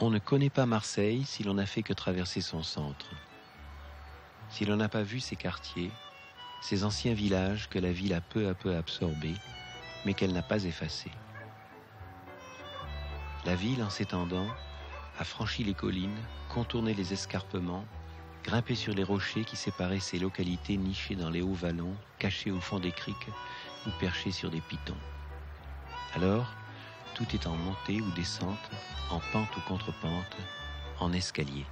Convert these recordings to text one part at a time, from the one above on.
On ne connaît pas Marseille si l'on n'a fait que traverser son centre. Si l'on n'a pas vu ses quartiers, ces anciens villages que la ville a peu à peu absorbés, mais qu'elle n'a pas effacés. La ville, en s'étendant, a franchi les collines, contourné les escarpements, grimpé sur les rochers qui séparaient ces localités nichées dans les hauts vallons, cachées au fond des criques ou perchées sur des pitons. Alors, tout est en montée ou descente, en pente ou contre-pente, en escalier.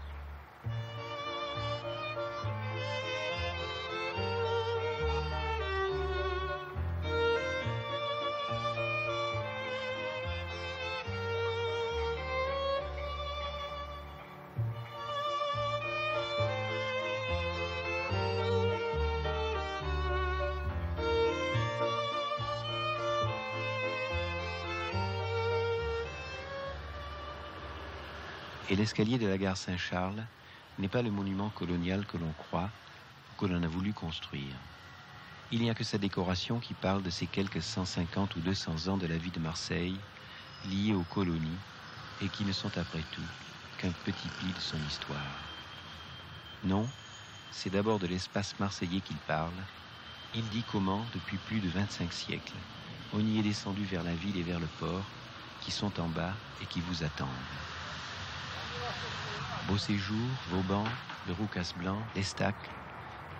Et l'escalier de la gare Saint-Charles n'est pas le monument colonial que l'on croit ou que l'on a voulu construire. Il n'y a que sa décoration qui parle de ces quelques 150 ou 200 ans de la vie de Marseille, liés aux colonies, et qui ne sont après tout qu'un petit pli de son histoire. Non, c'est d'abord de l'espace marseillais qu'il parle. Il dit comment, depuis plus de 25 siècles, on y est descendu vers la ville et vers le port, qui sont en bas et qui vous attendent. Beau séjour, Vauban, le Roucas-Blanc, l'Estac,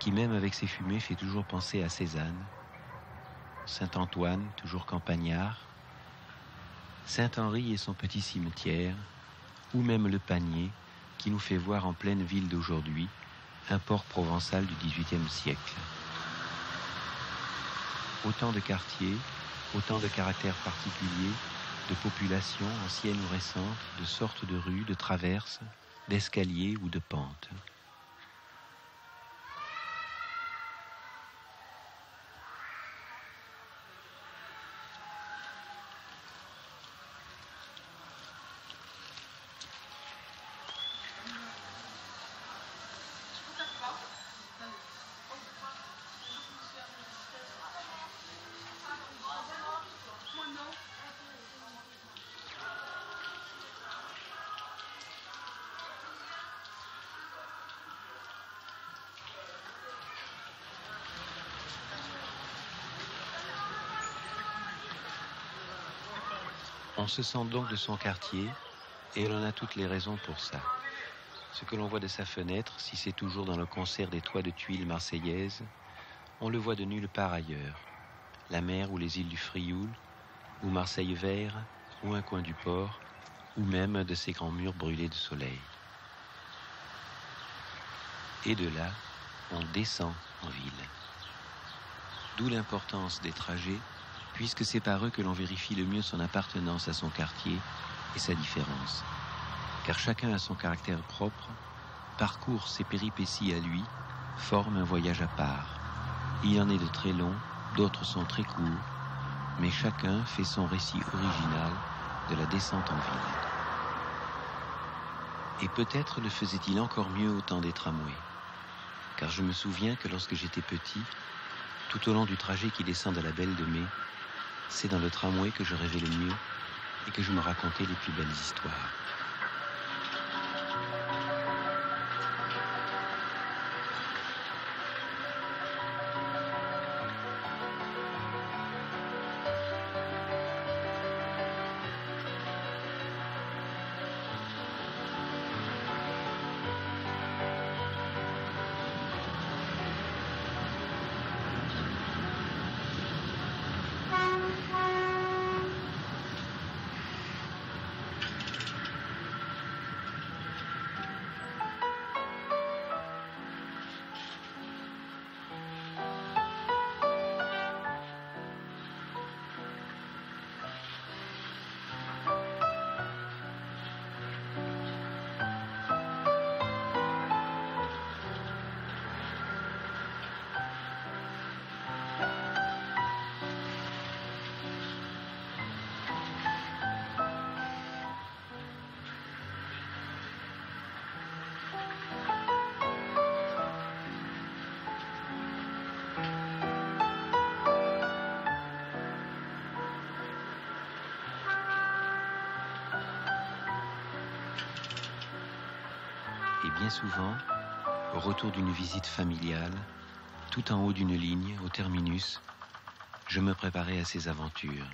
qui même avec ses fumées fait toujours penser à Cézanne, Saint-Antoine, toujours campagnard, Saint-Henri et son petit cimetière, ou même le Panier, qui nous fait voir en pleine ville d'aujourd'hui un port provençal du XVIIIe siècle. Autant de quartiers, autant de caractères particuliers, de populations anciennes ou récentes, de sortes de rues, de traverses, d'escaliers ou de pentes. On se sent donc de son quartier, et l'on a toutes les raisons pour ça. Ce que l'on voit de sa fenêtre, si c'est toujours dans le concert des toits de tuiles marseillaises, on le voit de nulle part ailleurs. La mer ou les îles du Frioul, ou Marseille vert, ou un coin du port, ou même de ces grands murs brûlés de soleil. Et de là, on descend en ville. D'où l'importance des trajets, puisque c'est par eux que l'on vérifie le mieux son appartenance à son quartier et sa différence. Car chacun a son caractère propre, parcourt ses péripéties à lui, forme un voyage à part. Il y en est de très longs, d'autres sont très courts, mais chacun fait son récit original de la descente en ville. Et peut-être le faisait-il encore mieux au temps des tramways. Car je me souviens que lorsque j'étais petit, tout au long du trajet qui descend de la Belle de Mai, c'est dans le tramway que je rêvais le mieux et que je me racontais les plus belles histoires. Et bien souvent, au retour d'une visite familiale, tout en haut d'une ligne, au terminus, je me préparais à ces aventures.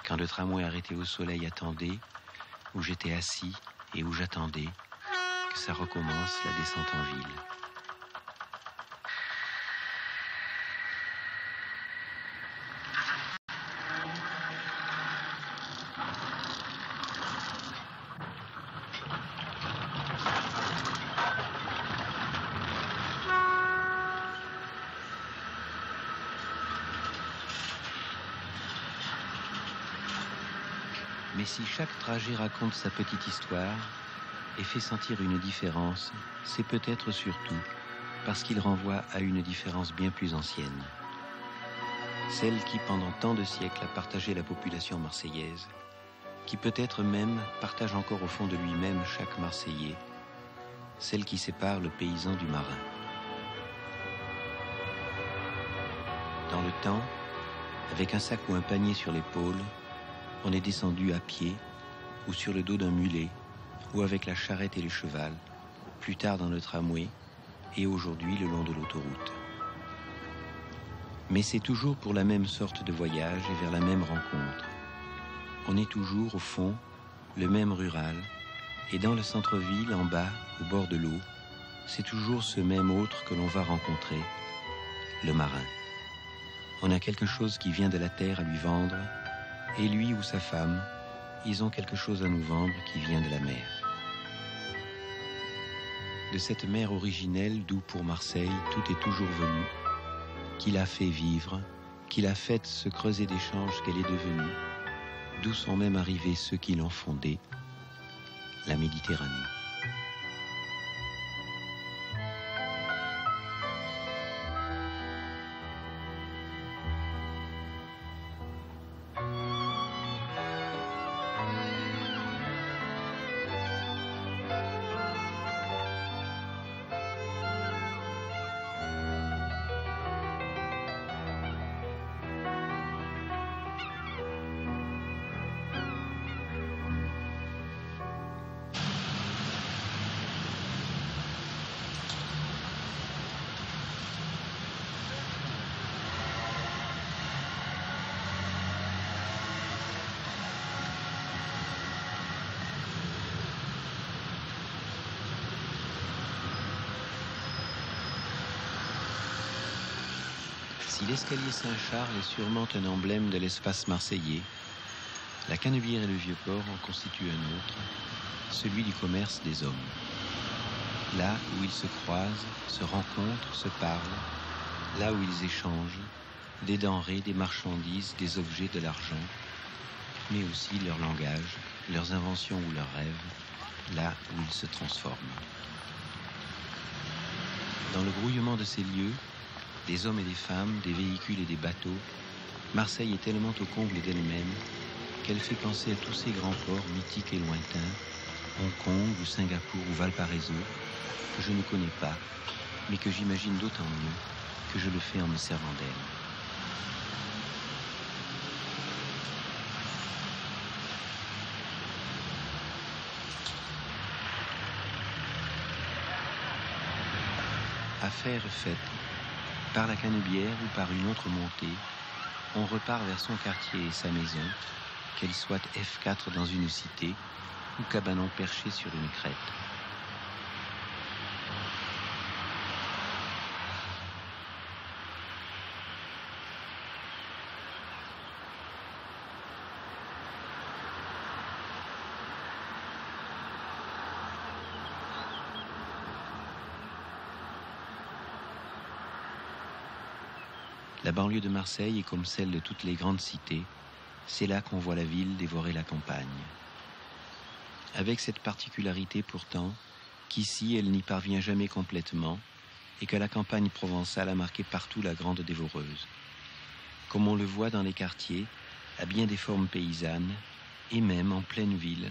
Quand le tramway arrêté au soleil attendait, où j'étais assis et où j'attendais que ça recommence la descente en ville. Mais si chaque trajet raconte sa petite histoire et fait sentir une différence, c'est peut-être surtout parce qu'il renvoie à une différence bien plus ancienne. Celle qui, pendant tant de siècles, a partagé la population marseillaise, qui peut-être même partage encore au fond de lui-même chaque Marseillais, celle qui sépare le paysan du marin. Dans le temps, avec un sac ou un panier sur l'épaule, on est descendu à pied, ou sur le dos d'un mulet, ou avec la charrette et le cheval, plus tard dans le tramway, et aujourd'hui le long de l'autoroute. Mais c'est toujours pour la même sorte de voyage et vers la même rencontre. On est toujours, au fond, le même rural, et dans le centre-ville, en bas, au bord de l'eau, c'est toujours ce même autre que l'on va rencontrer, le marin. On a quelque chose qui vient de la terre à lui vendre, et lui ou sa femme, ils ont quelque chose à nous vendre qui vient de la mer. De cette mer originelle d'où pour Marseille tout est toujours venu, qui l'a fait vivre, qui l'a faite se creuser d'échanges qu'elle est devenue, d'où sont même arrivés ceux qui l'ont fondée, la Méditerranée. Si l'escalier Saint-Charles est sûrement un emblème de l'espace marseillais, la Canebière et le Vieux-Port en constituent un autre, celui du commerce des hommes. Là où ils se croisent, se rencontrent, se parlent, là où ils échangent, des denrées, des marchandises, des objets, de l'argent, mais aussi leur langage, leurs inventions ou leurs rêves, là où ils se transforment. Dans le grouillement de ces lieux, des hommes et des femmes, des véhicules et des bateaux, Marseille est tellement au comble d'elle-même qu'elle fait penser à tous ces grands ports mythiques et lointains, Hong Kong ou Singapour ou Valparaiso, que je ne connais pas, mais que j'imagine d'autant mieux que je le fais en me servant d'elle. Affaire faite, par la Canebière ou par une autre montée, on repart vers son quartier et sa maison, qu'elle soit F4 dans une cité ou cabanon perché sur une crête. La banlieue de Marseille est comme celle de toutes les grandes cités. C'est là qu'on voit la ville dévorer la campagne. Avec cette particularité pourtant, qu'ici elle n'y parvient jamais complètement et que la campagne provençale a marqué partout la grande dévoreuse. Comme on le voit dans les quartiers, à bien des formes paysannes, et même en pleine ville,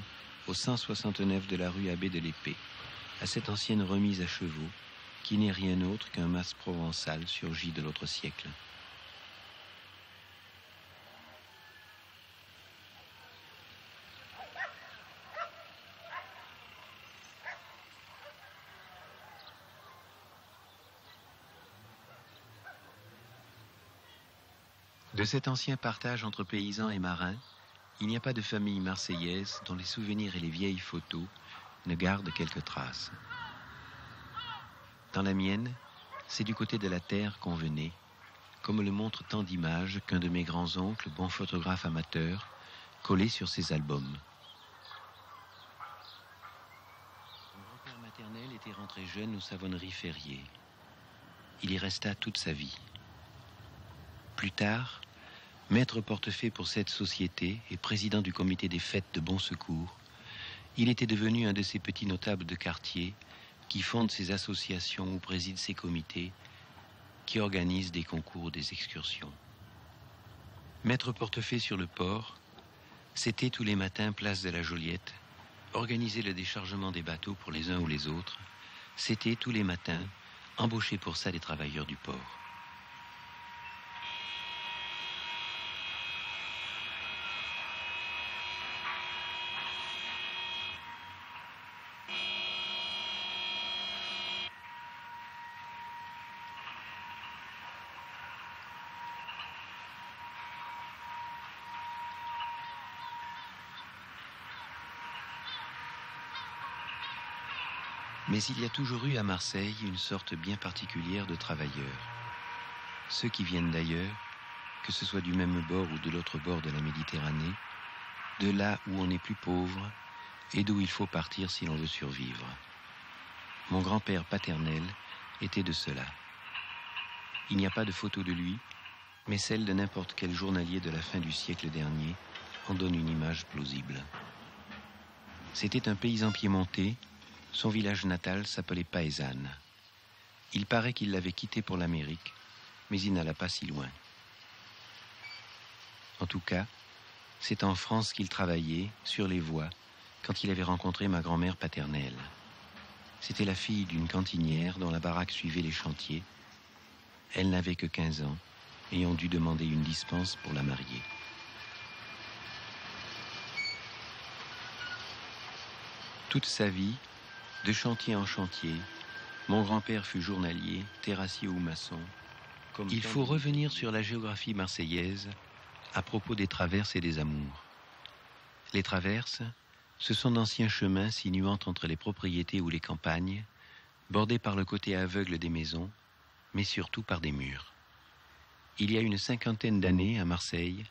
au 169 de la rue Abbé de l'Épée, à cette ancienne remise à chevaux, qui n'est rien autre qu'un mas provençal surgi de l'autre siècle. De cet ancien partage entre paysans et marins, il n'y a pas de famille marseillaise dont les souvenirs et les vieilles photos ne gardent quelques traces. Dans la mienne, c'est du côté de la terre qu'on venait, comme le montrent tant d'images qu'un de mes grands-oncles, bon photographe amateur, collait sur ses albums. Mon grand-père maternel était rentré jeune aux savonneries Ferrier. Il y resta toute sa vie. Plus tard, maître portefeuille pour cette société et président du comité des fêtes de Bon Secours, il était devenu un de ces petits notables de quartier qui fondent ces associations ou président ces comités qui organisent des concours ou des excursions. Maître portefeuille sur le port, c'était tous les matins place de la Joliette, organiser le déchargement des bateaux pour les uns ou les autres. C'était tous les matins embaucher pour ça des travailleurs du port. Mais il y a toujours eu à Marseille une sorte bien particulière de travailleurs. Ceux qui viennent d'ailleurs, que ce soit du même bord ou de l'autre bord de la Méditerranée, de là où on est plus pauvre et d'où il faut partir si l'on veut survivre. Mon grand-père paternel était de cela. Il n'y a pas de photo de lui, mais celle de n'importe quel journalier de la fin du siècle dernier en donne une image plausible. C'était un paysan piémontais. Son village natal s'appelait Paesane. Il paraît qu'il l'avait quitté pour l'Amérique, mais il n'alla pas si loin. En tout cas, c'est en France qu'il travaillait, sur les voies, quand il avait rencontré ma grand-mère paternelle. C'était la fille d'une cantinière dont la baraque suivait les chantiers. Elle n'avait que 15 ans et on dut demander une dispense pour la marier. Toute sa vie, de chantier en chantier, mon grand-père fut journalier, terrassier ou maçon. Il faut revenir sur la géographie marseillaise à propos des traverses et des amours. Les traverses, ce sont d'anciens chemins sinuant entre les propriétés ou les campagnes, bordés par le côté aveugle des maisons, mais surtout par des murs. Il y a une 50aine d'années, à Marseille,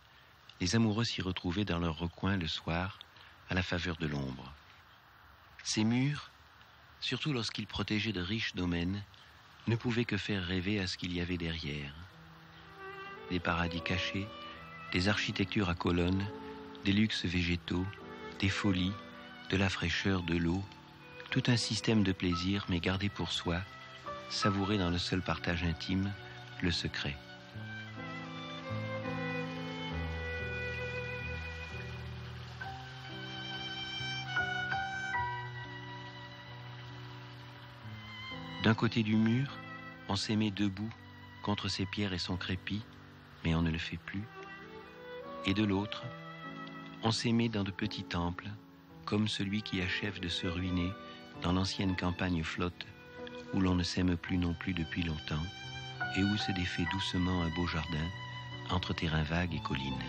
les amoureux s'y retrouvaient dans leur recoin le soir, à la faveur de l'ombre. Ces murs, surtout lorsqu'ils protégeaient de riches domaines, ne pouvaient que faire rêver à ce qu'il y avait derrière. Des paradis cachés, des architectures à colonnes, des luxes végétaux, des folies, de la fraîcheur, de l'eau, tout un système de plaisir, mais gardé pour soi, savouré dans le seul partage intime, le secret. D'un côté du mur, on s'aimait debout, contre ses pierres et son crépi, mais on ne le fait plus. Et de l'autre, on s'aimait dans de petits temples, comme celui qui achève de se ruiner dans l'ancienne campagne flotte, où l'on ne s'aime plus non plus depuis longtemps, et où se défait doucement un beau jardin, entre terrains vagues et collines.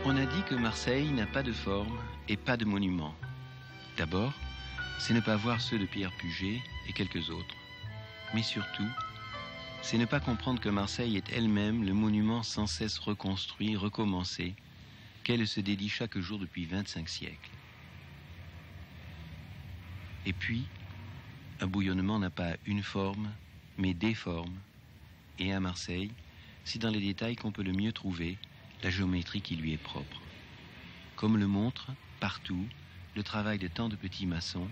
On a dit que Marseille n'a pas de forme et pas de monument. D'abord, c'est ne pas voir ceux de Pierre Puget et quelques autres. Mais surtout, c'est ne pas comprendre que Marseille est elle-même le monument sans cesse reconstruit, recommencé, qu'elle se dédie chaque jour depuis 25 siècles. Et puis, un bouillonnement n'a pas une forme, mais des formes. Et à Marseille, c'est dans les détails qu'on peut le mieux trouver la géométrie qui lui est propre. Comme le montre, partout, le travail de tant de petits maçons,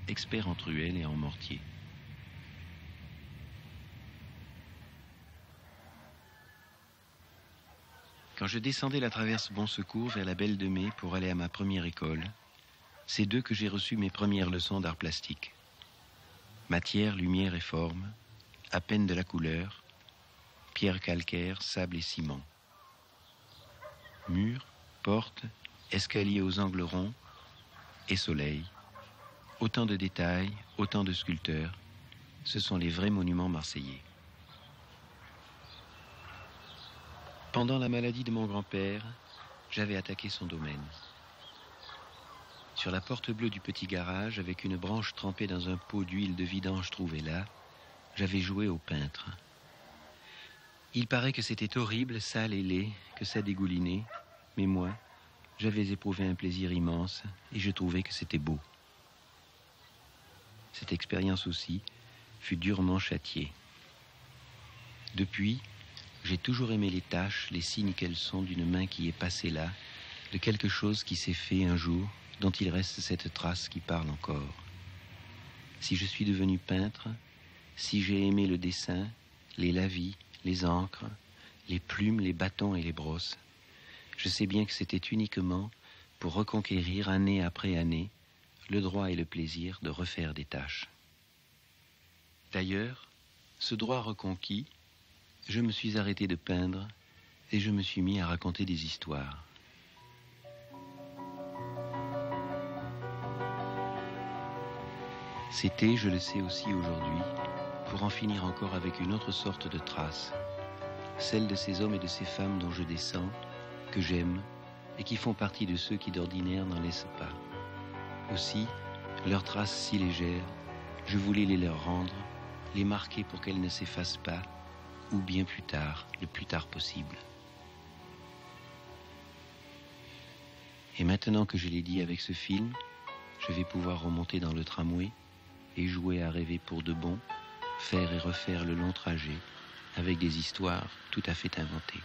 experts en truelles et en mortier. Quand je descendais la traverse Bon Secours vers la Belle de Mai pour aller à ma première école, c'est d'eux que j'ai reçu mes premières leçons d'art plastique. Matière, lumière et forme, à peine de la couleur, pierre calcaire, sable et ciment. Murs, portes, escaliers aux angles ronds et soleil. Autant de détails, autant de sculpteurs. Ce sont les vrais monuments marseillais. Pendant la maladie de mon grand-père, j'avais attaqué son domaine. Sur la porte bleue du petit garage, avec une branche trempée dans un pot d'huile de vidange trouvé là, j'avais joué au peintre. Il paraît que c'était horrible, sale et laid, que ça dégoulinait, mais moi, j'avais éprouvé un plaisir immense et je trouvais que c'était beau. Cette expérience aussi fut durement châtiée. Depuis, j'ai toujours aimé les taches, les signes qu'elles sont d'une main qui est passée là, de quelque chose qui s'est fait un jour, dont il reste cette trace qui parle encore. Si je suis devenu peintre, si j'ai aimé le dessin, les lavis, les encres, les plumes, les bâtons et les brosses, je sais bien que c'était uniquement pour reconquérir année après année le droit et le plaisir de refaire des tâches. D'ailleurs, ce droit reconquis, je me suis arrêté de peindre et je me suis mis à raconter des histoires. C'était, je le sais aussi aujourd'hui, pour en finir encore avec une autre sorte de trace, celle de ces hommes et de ces femmes dont je descends, que j'aime et qui font partie de ceux qui d'ordinaire n'en laissent pas. Aussi, leurs traces si légères, je voulais les leur rendre, les marquer pour qu'elles ne s'effacent pas, ou bien plus tard, le plus tard possible. Et maintenant que je l'ai dit avec ce film, je vais pouvoir remonter dans le tramway et jouer à rêver pour de bon, faire et refaire le long trajet avec des histoires tout à fait inventées.